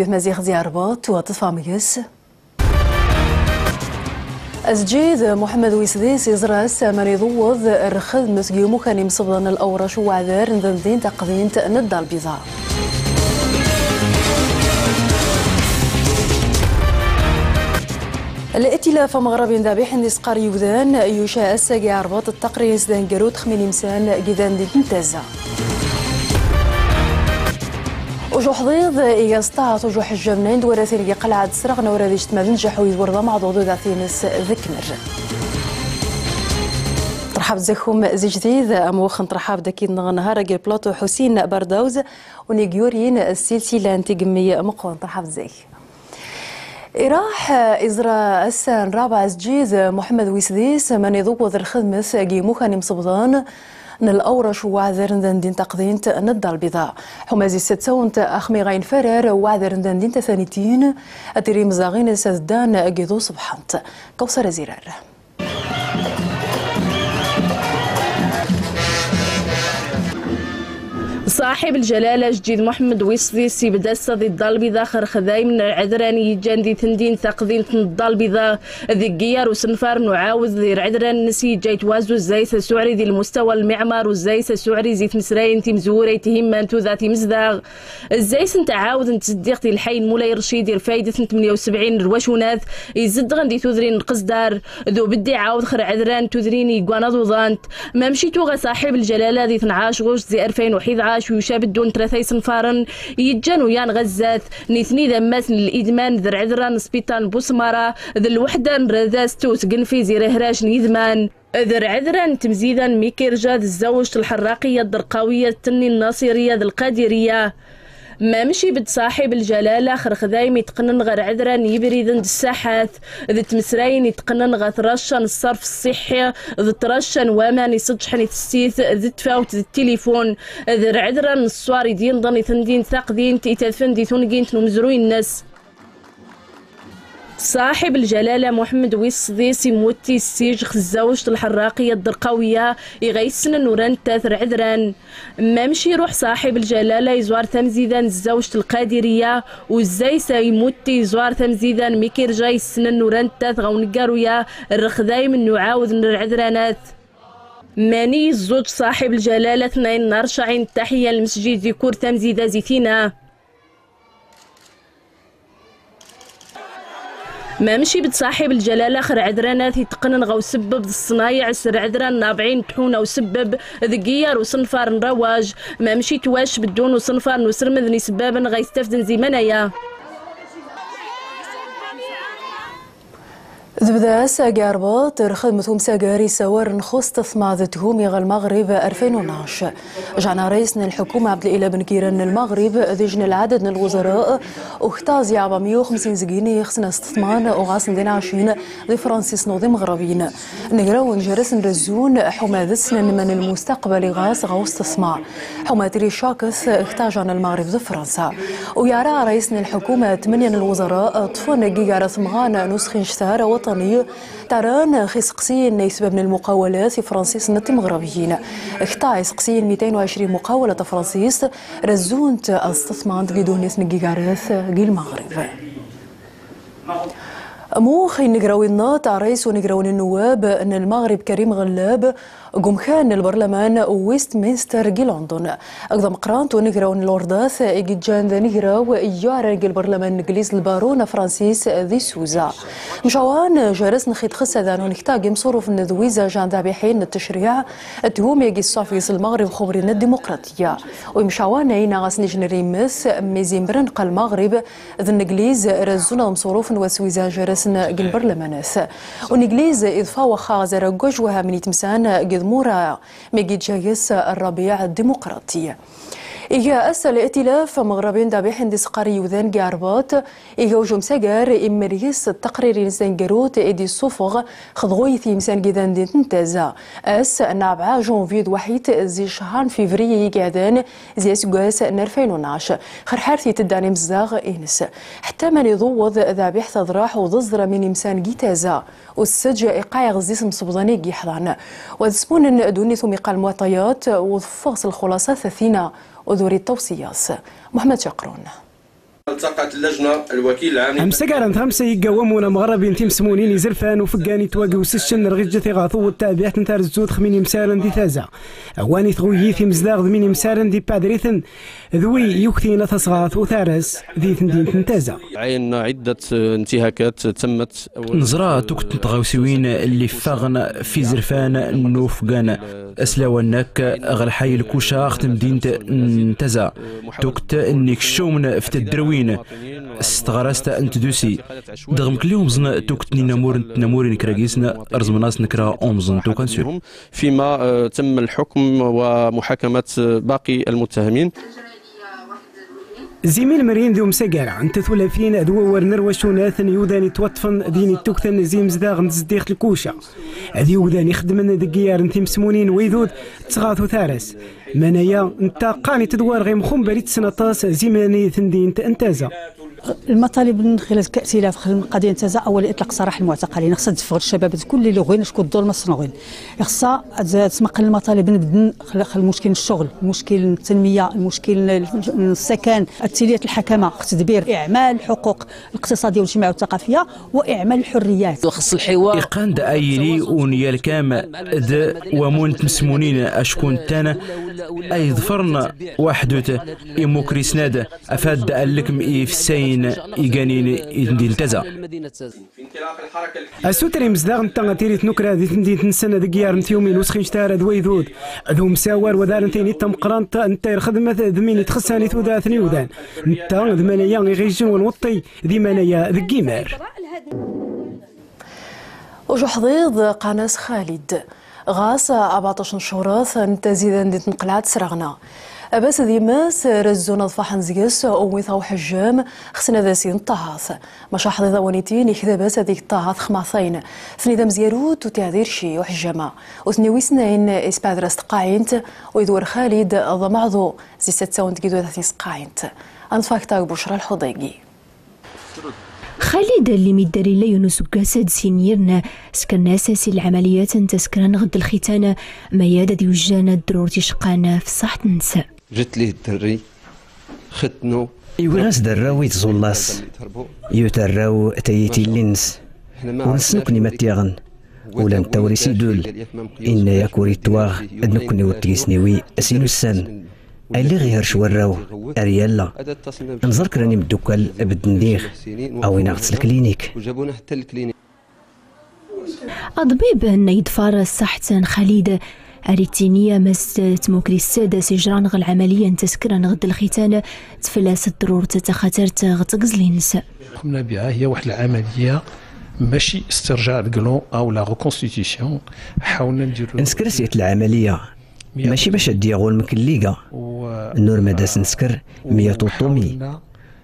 مزيغ زياربات وطفاميس أسجيد محمد ويسديس يزرس من يضوض الرخذ مسجيمو كان يمصبضن الأورش وعذار ندين تقدين ندى البيضاء الائتلاف مغربي ذابح نسقار يوذان يشاء الساقي عربات التقرير سدان قروت خمين مسان جدان دي تنتزع وجو حضيض يستعط وجو حجمنين دورثين قلعة سرغ نورا ذي اجتماع نجح ويورضا مع ضوضو ذاثينس ذكمر ترحب زيكم زي جديد أموخ نترحب داكيد نهار قل بلاطو حسين بردوز ونيجيورين السلسلة انتقمية مقوان ترحب زيك راح إزرا السان رابع سجيد محمد ويسديس من يضوض الخدمة جيمو كان مصبضان الأورش وعذر ندين تقدين ندى البيضاء حمازي ستون أخمي غين فرر وعذر ندين تثانيتين أتري مزاغين سدان جيدو صبحانت كوثر زرار صاحب الجلالة جديد محمد ويسديس يبدا صدي الضالبيضا خرخذاي من العذراني جاندي تندين ثاقذين الضالبيضا ذي قيار وسنفار نعاوز ذي العذران نسي جايت وازو الزايس سعري ذي المستوى المعمار والزايس سعري زيت مسراين تي مزوري تهم انتو ذاتي مزداغ الزايس انت عاود انت صديقتي الحي مولاي رشيد الفايدة 78 رواشونات يزد غندي تذرين القصدار ذو بدي عاود خر عذران تذريني قوانض وضانت ما مشيتو غا صاحب الجلالة ذي 12 غوش زي 2011 ويشاب الدون ثلاثي صنفارن يجان ويان غزات نيثني ذمات الإدمان ذر عذران سبيطان بوسمارة ذا الوحدة نرذاس توس قنفي زي رهراج نيذمان ذر عذران تمزيدا ميكيرجا الزوج الحراقية الدرقاوية التني الناصرية ذا القادرية ما مشي بد صاحب الجلالة خرخذايم يتقنن غير عذران يبريدن الساحات ذي تمسراين يتقنن غا ترشن الصرف الصحي ذي ترشن وامان يصدحن يتستيث ذي تفاوت ذي التليفون ذي عذران الصواري دين ضني ثندين ثاقدين تيتاثفن دي ثونقين تنمزروين الناس صاحب الجلالة محمد ويسديس يموتي السيج الزوج الحراقية الدرقاوية يغيسن نوران تاثر عذران ما مشي يروح صاحب الجلالة يزوار ثمزيدان الزوج القادرية وازاي سيموتي يزوار ثمزيدان ميكير جاي السنن نوران تاث غونقاروية الرخذاي من نعاود من العذرانات ماني الزوج صاحب الجلالة اثنين نار شعين التحية المسجد ذكور ثمزيدة زيتينا ما مشي بتصاحب الجلالة خر عذرانات يتقنن غو سبب الصنايع سر عذران نابعين تحونا وسبب ذقيار وصنفار نرواج ما مشي تواش بدون وصنفار نسرمذني سبابا غيستفدن زي منايا ذبذا ساقي رباط رخدمتهم ساقاري سوار نخص تثمع ذتهم يغى المغرب 2012 جعنا رئيسنا الحكومة عبد الإله بن كيران المغرب ذجن العدد من الوزراء واختازي 450 زقيني يخصنا استثمان وغاصن دين عشين ذي فرانسيس نوضي مغربين نقراو نجرس نرزون حما ذسن من المستقبل غاص غاو استثمار حما تري شاكث اختاجنا المغرب ذي فرنسا ويارا رئيسنا الحكومة 8 الوزراء طفون جيجار ثمغان نسخين شتار تران خسقسين يسبب من المقاولات في فرنسيس نتي مغربيين اختاع سقسين 220 مقاولة فرنسيس رزونت استثمار بدون اسم جيجارث جيل المغرب موخي نقراوينا تاع رئيس ونقراون النواب ان المغرب كريم غلاب قم خان البرلمان ويست مينستر جي لندن اقدم قرانت ونقراون اللورداث اجي جان ذا نقراو يارق البرلمان الانجليز البارون فرانسيس ذي سوزا مشاوان جارس نخيط خسا ذا نحتاج مصروف النذويزة جان ذابحين التشريع التهم يجي الصافيس المغرب خبرنا الديمقراطية ومشاوان اينا غاسنيج نريمس ميزين برنق المغرب ذا الانجليز رزونا مصروف وسويزا جارس قل برلمانات والانجليز اضفاء خازر جوجوها من يتمسان قد مورا ميجي جايس الربيع الديمقراطي إيجا أسأل ائتلاف مغربين دابح ديسقاري وذان جاربات إيجا وجم سجار إمريس التقرير إنسان جروت إدي الصفغ خضغوي في مسان جذان دي تنتازا أس نابعة جونفيد وحيد زي شهر فيفري قادان زي سجاس 2012 خرحارتي تداني مزاغ إنس حتى من يضوض ذابح تضراح وضزر من إمسان جيتازا والسجى إيقاع غزيس مصبضاني جيحضان وذسبون دوني ثم قال المعطيات وفصل الخلاصات ثينا وذوري التوصيات محمد شقرون. التقت اللجنه الوكيل العام امسا كارنت خمسه يقاومون مغربين تيمسمونين يزرفان وفقاني تواقي وسشن رغجة ثغاثو والتابعة نتار الزود خميني مسارن دي ثازا اواني ثغويي في مزداغ ذميني مسارن دي بادريثن ذوي يكثين ثصغاث وثارس ذي ثندين تنتازا. عينا عده انتهاكات تمت نزرا توكت تغاوسيوين اللي فاغن في زرفان نوفقان اسلاونك غل حي الكوشا ختم دين نتازا توكت انك شومن في الدروين استغرست انت دوسي دغم كل يوم زن توكتني نمورين كراجيسنا ارزمناس نكرا اومزن توكان سير فيما تم الحكم ومحاكمه باقي المتهمين. زميل مرين ذو مسقارع انت ثلاثين ذو ورنر وشوناثن يوداني توطفن ديني توكتن زيم زداغ نزديخ الكوشة هذي يوداني خدمن ذكيار انتي مسمونين ويذود تغاثو ثارس منايا انت قاني تدوار غير مخوم بريد سنطاس زيماني ثندين انتازا. المطالب من خلال كائتلاف خدمة قضية انتزاع أول إطلاق سراح المعتقلين خصها تفغر الشباب كل اللي غوين شكون الظلم الصنوغين خصها تسمق المطالب نبدن المشكل الشغل المشكل التنمية المشكل السكن التلية الحكمة تدبير إعمال الحقوق الاقتصادية والاجتماعية والثقافية وإعمال الحريات وخص الحوار إقان دايلي ونيا الكام د ومون تمسمونين أشكون تانا أي ظفرنا واحدوت إموكريس نادا أفاد ألكم إيه في السين يقانين يدين تزا السوتري مزداغ نتا تيريت نكرا ذي تندين تنسنا ذكيار نتيومين وسخين شتارا ذوي ذود ذو مساور وذار نتيني تم قرانت انت الخدمة ذميني تخساني ثوذا ثني وذان نتا ذمانيا يغيجن والوطي ذي منايا ذكيمار. وجحظيظ قناص خالد غاص 14 شهورات نتزيد دي تنقلات سرغنا بس ذي ماس رزونا ضفاحن زيس وميثاو حجام خسنا ذا سين طهاث مشا حظيظ ونيتين يكذا بس هذيك الطهاث خماثين ثني دم زيروت وتعذير شي وحجامة وثني ويسنين إسبادر استقاينت ويدور خالد ضمعضو زي 6 كيلو 30 سقاينت أنفاك تاق بشرى الحضيقي. خالد اللي ميداري لا يونس وكاسد سينيرنا سكن اساسي العمليات تسكران غد الختان ميادة ديوجانا الدرور تشقانا في صحة النساء جت ليه الدري ختنو يوراس دراو يتزولاس يوتراو تيتي اللينس ونسنكني ماتيغن ولن توريسي دول إن يكوري تواغ أدنكني وتيسنيوي أسينو السان اللي غير شوراو أريالا نظر كراني مدوكال بدنديخ أو يناغتس الكلينيك أضبيب أن يدفار الصحتان خالد أريتينيا مس تموكري السادة سجران غ العملية تسكران غد الختان تفلاس الضرور تتخاترت غتقزلي النساء قمنا بها هي واحد العملية ماشي استرجاع القلون أو لا ريكونستيتيسيون حاولنا نديرو نسكرسيت العملية ماشي باش ديغول مكليكا نور مداس نسكر 100 طومي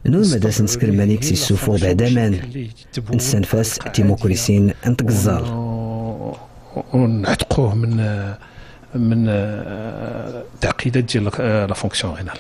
نور مداس نسكر مانيكسي السفو بعد امان نسنفاس تيموكريسين انتقزال ونعتقوه من تعقيدات ديال لا فونكسيون رينال.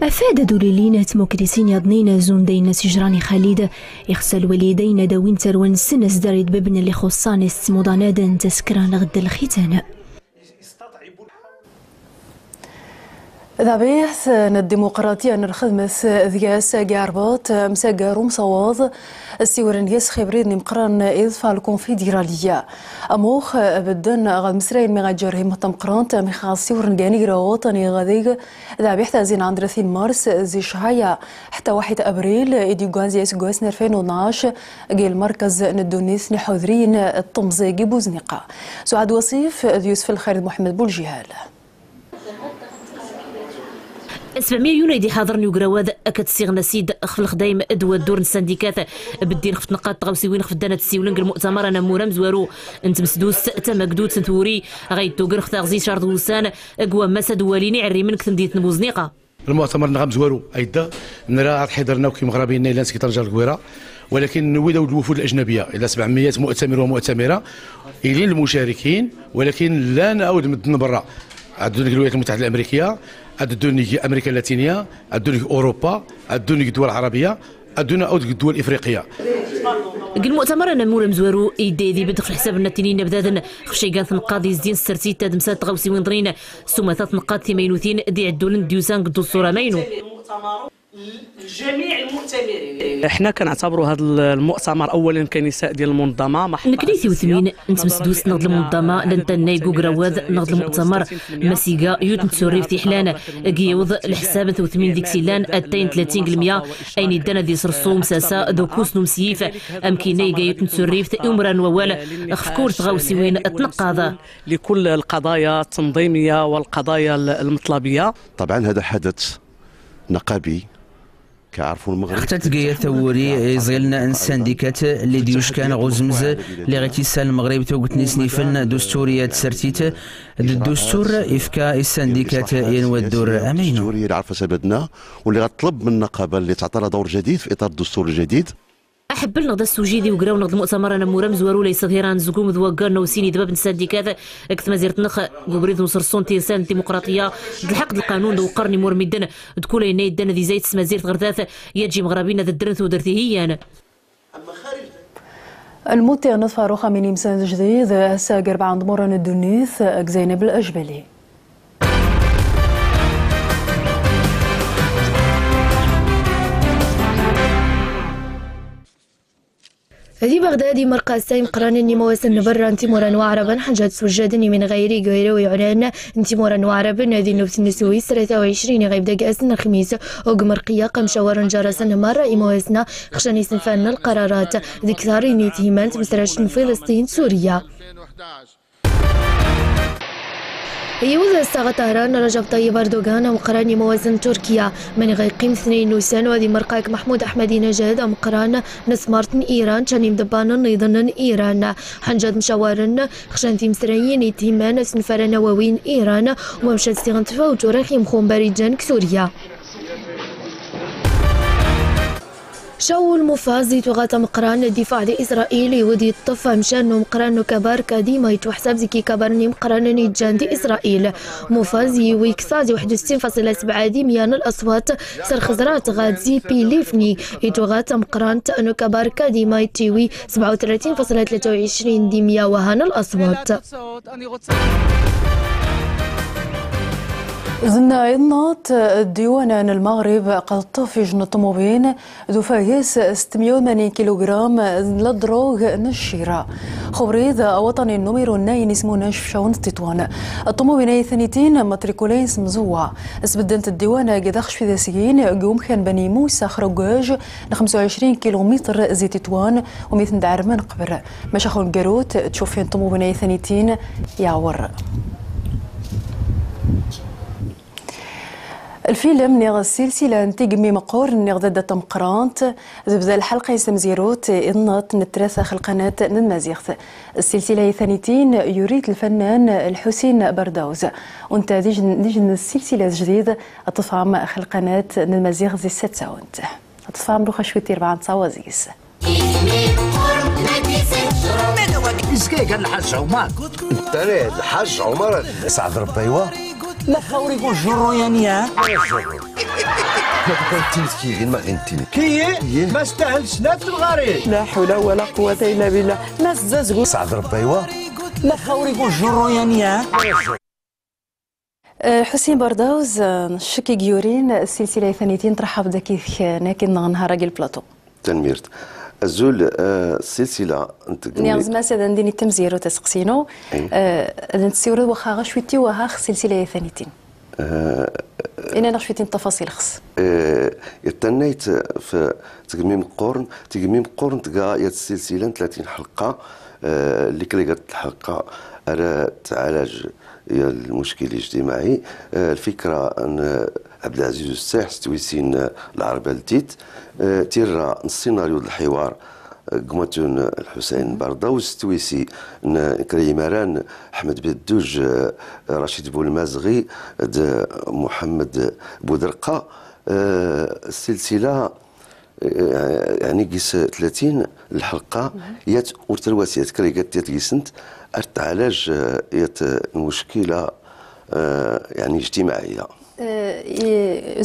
أفاد دوليلين تموكريسين يضنين زون دينا سجراني خالد يخسى الوالدين داوين تروان السنس داريد بابن اللي خصان استمضانادا تسكران غد الختان. ذابيث الديمقراطية نرخدمة ذياس قاربات مساقر ومصواض السيورن ياس خبرين مقران إضفاء الكونفدرالية أموخ بدن غاد مسرين مغاجره مقرانت مخاص سيورن قانيقرا وطني غاديق ذابيث زين عند 30 مارس زي شهاية حتى 1 أبريل إدي قوانزي يسقوس 2012 قيل مركز ندونيث نحوذرين الطمزيقي بوزنقة سعاد وصيف يوسف الخالد محمد بولجهال 700 يونيو حاضرني وقراواد اكد سيغنا سيد خف الخدايم ادوى الدور السنديكات بدين خفت نقاط تغوسيوين خفت دانات السيولنق المؤتمر انا مورا مزوارو انت مسدوس تم مقدود سنتوري غيتو قرخ تغزي شارد وسان اقوى مسد واليني عري منك تنديت نبوزنيقه المؤتمر نغام زوارو ايدا نرى حضرنا وكي مغربيين نيلان سكيتار جال الكويره ولكن نويدوا الوفود الاجنبيه الى 700 مؤتمر ومؤتمره الين المشاركين ولكن لا نعاود من برا عدوني الولايات المتحده الامريكيه عدوني امريكا اللاتينيه عدوني اوروبا عدوني الدول العربيه عدونا الدول الافريقيه المؤتمر انا مورا مزوارو ايدي بدخل في حساب النتينين بدادا خشي قال تنقاضي زين سرتي تادمسات تغوسي وين ضرين سوماتات نقاط 80 دي عدولن ديوسان قدو الصوره ماينو جميع المؤتمرين. احنا كنعتبروا هذا المؤتمر اولا كنساء ديال المنظمه نكريثي وثمين انت مسدوس نغد المنظمه لنتا نايكو كراواد نغد المؤتمر مسيقا يوت نتسوريف تيحلان قيوض الحساب ثمين ديك سيلان اتين 30% اين دانا دي سرسوم ساسا دوكوس نمسيف امكيني قايوت نتسوريف امران ووال خفكور تغاوسيوين تنقاض لكل القضايا التنظيميه والقضايا المطلبيه. طبعا هذا حدث نقابي كعرفوا المغرب حتى تلقى ثوري يزغلنا السنديكات اللي ديوش كان غزمز اللي غيتيسال المغرب توقتني سنيفن دستوريه تسرتيت الدستور افكا السنديكات ينوى الدور امين الدستوريه اللي عرفها سببنا واللي غتطلب من النقابه اللي تعطى لها دور جديد في اطار الدستور الجديد. احب نغدا السوجيدي وقراو نغد المؤتمر انا مورا مزوارو ليس ظهيران زقوم ذوقرنا وسيني دباب السنديكات اكثر ما زيرت نخ قبريد وصرصون تيسان الديمقراطيه الحق القانون دو قرني مور ميدن تكون يناي دنا ذي زيت سما زيرت غرداث يجي مغربينا ذا الدرنث ودرتي هي انا الموتي نصف روخه من مسان جديد هسا قرب عند موران الدنيث زينب الاجبلي. هذه بغدادي مرقى سايم قرانني مواسن برا انتي موران وعربا حاجات سجادني من غيري قيرو يعلان انتي موران وعربا هذه نفس النسوي 23 غيب دق اسن الخميس وقمر قياق مشاور جرسن مرة مواسنا خشاني سنفان القرارات ذكرى نيتيمانت مسرشن فلسطين سوريا. يوضع الساعة طهران رجب طيب أردوغان ومقراني موازن تركيا من غيقيم 2 نيسان وهذه مرقاك محمود أحمدي نجاد مقران نسمارتن إيران كان مدبانا نيضن إيران حنجاد مشاورن خشانتي مسريين يتهمان سنفر نواوين إيران ومشاد استغنتفا وتورخيم خوم باريجان كسوريا. شاول مفازي تغاتا مقران الدفاع الإسرائيلي ودي الطفة مشان مقران كبار كديما يتوحساب زكي كبرني مقران نيجان دي إسرائيل مفازي ويكسازي 61.7 مليون الأصوات سر خزرات غادزي بيليفني يتوغاتا مقران تأنو كبار كديما يتيوي 37.23 ديميا وهان الأصوات. زنا إنات ديوان المغرب قد طفج الطموبين ذو فايس 680 كيلوغرام للدروغ نشيرة خبريد وطني النمير الناين اسمه نشف شون تطوان الطموبين ثانيتين ماتريكولين سمزوة اسبدنت الديوان قدخش في ذاسيين قوم كان بني موسى خرجاج 25 كيلومتر زي تطوان ومثل دعرمان قبر مشاخون قاروت تشوفين طموبين ثانيتين يعور. الفيلم نيغ السلسلة نتيجمي مقور نيغ ضد تمقرانت زبزا الحلقة يسمزيروت إنات نتراثة خلقناة نمازيغت السلسلة ثانيتين يريد الفنان الحسين بردوز وانت ديجن السلسلة جديدة أطفام خلقناة نمازيغ زي 6 ساونت أطفام روخا شويتي 4 صوازيس إسكي كان الحاج عمر ترى الحاج عمر سعد ربيوه لا خاوري يقول جرو يعني ها ما انتي كي ما استاهلش لا في الغريب لا حول ولا قوة الا بالله ناس زازقوا سعد ربيوه لا خاوري يقول جرو يعني ها. حسين بردوز شكي جيورين السلسلة ثانيتين ترحب دكيف ناكن نهار راجل بلاطو تنميرت الزول السلسلة نيغز ما سيدا نديني التمزير وتسقسينو نتسيرو واخا غشويتي واخا سلسلة ثانيتين إنا نغشويتين تفاصيل خص يتنيت في تقميم قرن تلقى يد السلسلة 30 حلقة اللي كريقت الحلقة على تعالج المشكل الاجتماعي الفكرة أن عبد العزيز الساح ستويسين العربة التيت تيرا السيناريو الحوار قمتون الحسين بردوز ستويسي كريماران أحمد بدوج رشيد بولمازغي محمد بودرقة السلسلة يعني قيس 30 الحلقة يات ورتلواسيات كريقات يات قيسنت علاج يات المشكلة يعني اجتماعية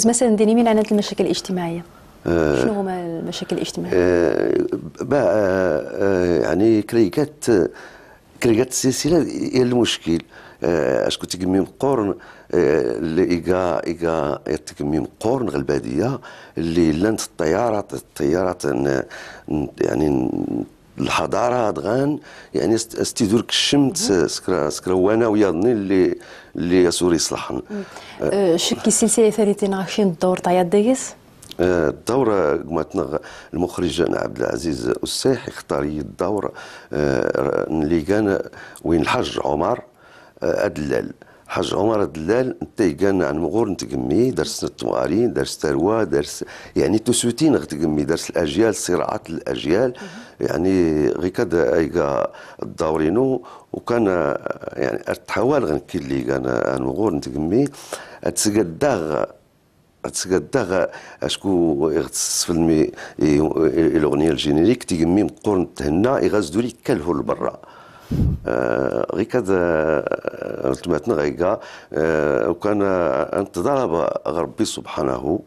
مثلا ديني من عنات المشاكل الاجتماعية شنو هما المشاكل الاجتماعية؟ يعني كريقات السلسلة هي المشكل اشكو تقميم قورن اللي إيجا تقميم قورن غالباديه اللي لانت الطيارات يعني الحضاره دغان يعني استدرك الشمت سكرا وانا وياضني اللي سوري صلحن شكي سلسله ثالثين عايشين الدور تاع دايس الدورة قمتنا المخرج عبد العزيز السيح اختار الدور اللي كان وين الحاج عمر أدلال حاج عمر الدلال انت كان عن مغور نتقمي درس التوارين درس تروى درس يعني تسوتين غتقمي درس الاجيال صراعات الاجيال يعني غير كذا ايكا الدورينو وكان يعني ارتحوال غنكي اللي كان عن مغور نتقمي اتسقداغ اشكو يغتس في الاغنيه الجينيريك تيقمي مقورن تهنا يغزدو لي كلهو لبرا غير كذا تماتنا غيكا وكان انتظر ربي سبحانه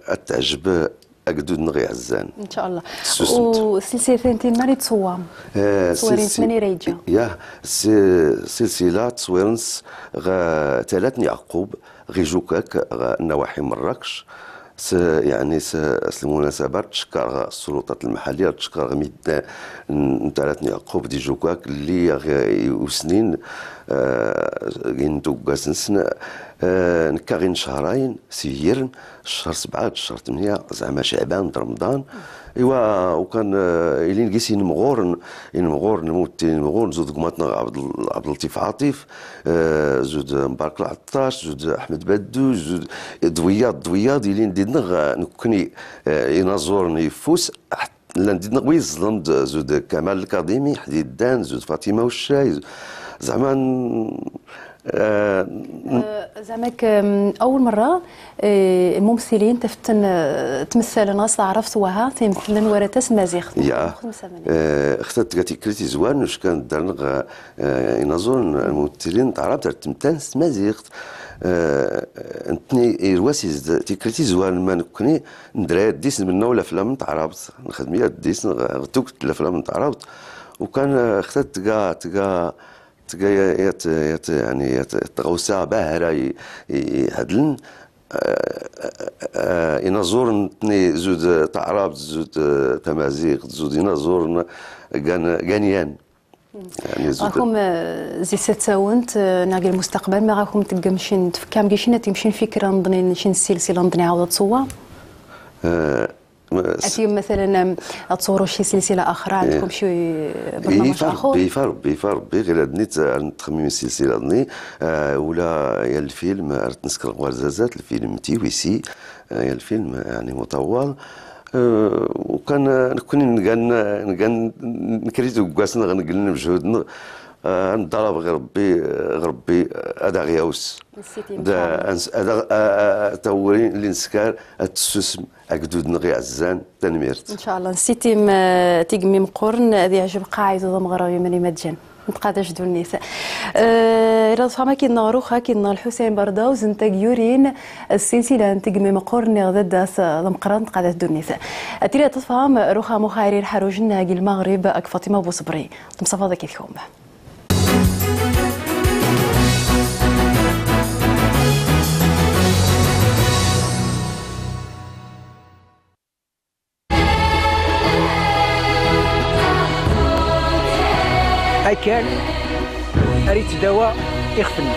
اتعجب اكدود نغي عزان ان شاء الله وسلسله ثانتين ماري تصوام تصويرين ثماني ريجا يا سلسله تصويرنس ثلاث يعقوب غي جوكاك نواحي مراكش يعني المناسبة تشكر السلطات المحلية تشكر ميدا نتاعت يعقوب دي جوكاك اللي وسنين يندوق سنسنا نكاغين شهرين سيرن شهر 7 شهر 8 زعما شعبان رمضان ايوا وكان اللي نقيس ينمغور نموت زود قماتنا عبد اللطيف عاطف زود مبارك العطاش زود احمد بدو زود دوياض اللي ندينا نكوني ينازورني يفوس لا ندينا ويظلم زود كمال الكاظمي حديدان زود فاطمه والشاي زعما زعماك اول مره الممثلين تمثل ناس عرفت وها تمثلن ورث مازيغ يا اخترت كاتي كريتي زوان واش كان دارنا ينظرون الممثلين عرفت تمثل مازيغ انتني الواسيز تيكريتي زوان ما نكوني ندري ديس منا ولا فلام تعرفت نخدم ديس غتوك الافلام تعرفت وكان اخترت تلقى يعني تغوسا باهرة يهدلن ينظر زود تعراب زود تمازيغ زود ينظر غانيان يعني راكم زي ستاونت ناقل المستقبل ما راكم تقمشين تفكام كيشين تمشين فكره نظني شي سلسله نظني عاود تصوى أتيم مثلا تصوروا شي سلسله اخرى عندكم شي برنامج اخر بيفار غير نيت نتخمم السلسله دني ولا يا الفيلم نسكر غرزازات الفيلم تيويسي يا الفيلم يعني مطول وكان نكون نكريتو كاسنا غنقلنا بجهودنا نضرب غير ربي هذا غياوس هذا تورين اللي نسكار التسوسم اكدود نغي عزان تنميرت ان شاء الله نسيتيم تيقمي مقورن هذه عجب قاعد مغربي ملي مدجن نتقاداش دو النساء إلا فما كينا روخا كينا الحسين برداوز نتاق يورين السلسلة نتقمي مقورن غدا داس ضمقران نتقاداش دو النساء أتيلا تفهم روخا مخايري الحروجن هاقي المغرب أك فاطمة بوصبري مصطفى ذاك يفهم هاي كان أريد دواء يخفني